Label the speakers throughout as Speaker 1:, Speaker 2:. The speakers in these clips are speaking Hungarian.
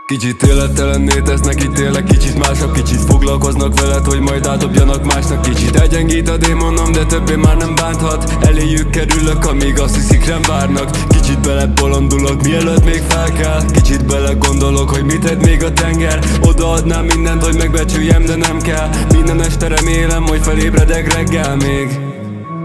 Speaker 1: Kicsit élettelenné tesznek itt tényleg, kicsit másabb. Kicsit foglalkoznak veled, hogy majd átdobjanak másnak. Kicsit elgyengít a démonom, de többé már nem bánthat. Eléjük kerülök, amíg azt hiszik rám várnak. Kicsit belebolondulok, mielőtt még fel kell. Kicsit belegondolok, hogy mit ed még a tenger. Odaadnám mindent, hogy megbecsüljem, de nem kell. Minden este remélem, hogy felébredek reggel még.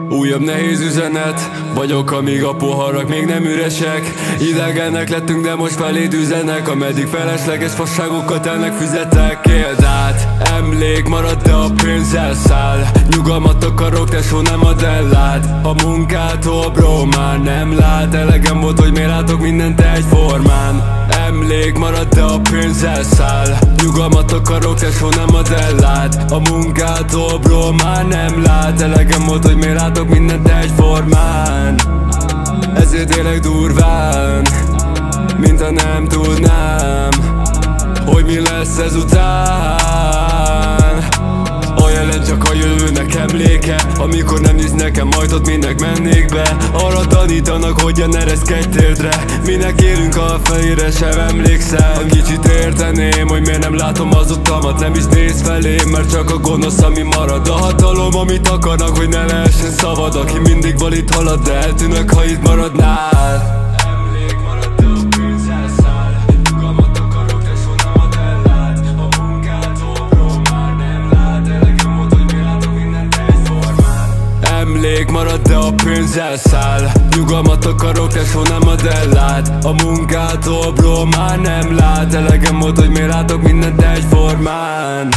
Speaker 1: Újabb nehéz üzenet vagyok, amíg a poharak még nem üresek. Idegenek lettünk, de most feléd üzenek. Ameddig felesleges fasságokkal telnek füzetek. Éld át, emlék marad, de a pénz elszáll. Nyugalmat akarok, tesó, nem ad ellát. A munkától, bro, már nem lát. Elegem volt, hogy miért látok mindent egyformán. Emlék marad, de a pénz elszáll. Nyugalmat akarok, tesó, nem ad ellát. A munkától, bro, már nem lát. Elegem volt, hogy miért látok mindent egyformán. Ezért élek durván, mintha nem tudnám, hogy mi lesz ezután. A jelen csak a jövőnek emléke, amikor nem hisz nekem, majd ott minek mennék be. Arra tanítanak, hogy ne ereszkedj térdre. Minek élünk, ha a fejére sem emlékszem. Kicsit érteném, hogy miért nem látom az utamat. Nem is néz felém, mert csak a gonosz, ami marad. A hatalom, amit akarnak, hogy ne lehessen szabad. Aki mindig valit halad, de eltűnök, ha itt maradnál. Emlék marad, de a pénz elszáll. Nyugalmat akarok, tesó, nem ad ellát. A munkától, bro, már nem lát. Elegem volt, hogy miért látok mindent egyformán.